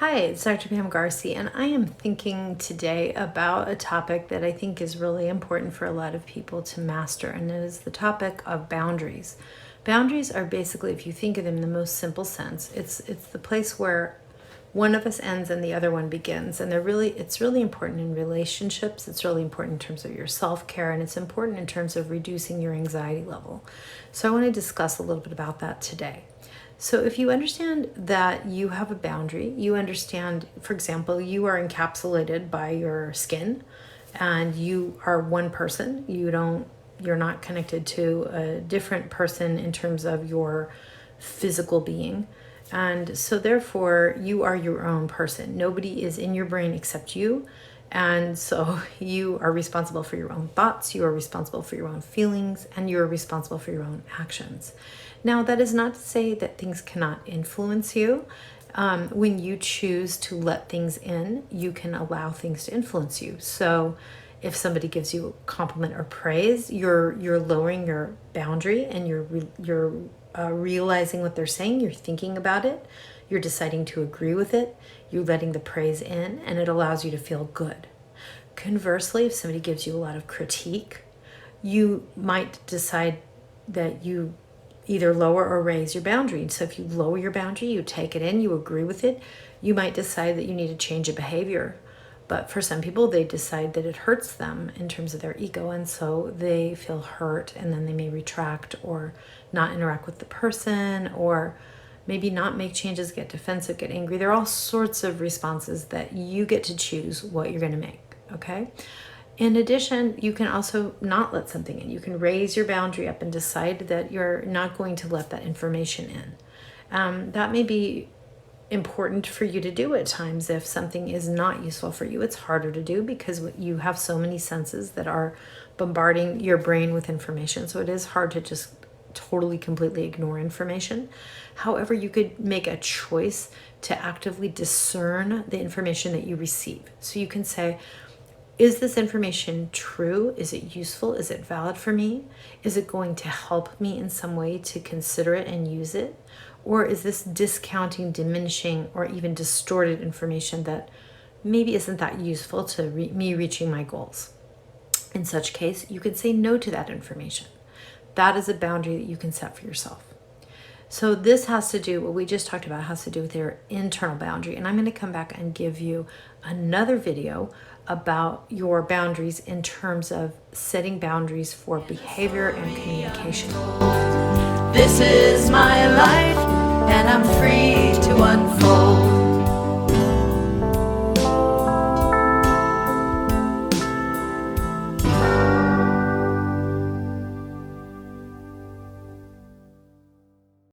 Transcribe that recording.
Hi, it's Dr. Pam Garcia, and I am thinking today about a topic that I think is really important for a lot of people to master, and it is the topic of boundaries. Boundaries are basically, if you think of them in the most simple sense, it's the place where one of us ends and the other one begins, and it's really important in relationships. It's really important in terms of your self-care, and it's important in terms of reducing your anxiety level. So I want to discuss a little bit about that today. So if you understand that you have a boundary, you understand, for example, you are encapsulated by your skin and you are one person. You're not connected to a different person in terms of your physical being. And so therefore you are your own person. Nobody is in your brain except you. And so you are responsible for your own thoughts, you are responsible for your own feelings, and you are responsible for your own actions. Now, that is not to say that things cannot influence you. When you choose to let things in, you can allow things to influence you. So if somebody gives you a compliment or praise, you're lowering your boundary and you're realizing what they're saying, you're thinking about it, you're deciding to agree with it, you're letting the praise in, and it allows you to feel good. Conversely, if somebody gives you a lot of critique, you might decide that you either lower or raise your boundary. So if you lower your boundary, you take it in, you agree with it, you might decide that you need to change a behavior. But for some people, they decide that it hurts them in terms of their ego, and so they feel hurt, and then they may retract or not interact with the person, or maybe not make changes, get defensive, get angry. There are all sorts of responses that you get to choose what you're going to make, okay? In addition, you can also not let something in. You can raise your boundary up and decide that you're not going to let that information in. That may be important for you to do at times if something is not useful for you. It's harder to do because you have so many senses that are bombarding your brain with information. So it is hard to just totally, completely ignore information. However, you could make a choice to actively discern the information that you receive. So you can say, is this information true? Is it useful? Is it valid for me? Is it going to help me in some way to consider it and use it? Or is this discounting, diminishing, or even distorted information that maybe isn't that useful to me reaching my goals? In such case, you can say no to that information. That is a boundary that you can set for yourself. So this has to do, what we just talked about has to do with your internal boundary. And I'm going to come back and give you another video about your boundaries in terms of setting boundaries for behavior and communication. This is my life, and I'm free to unfold.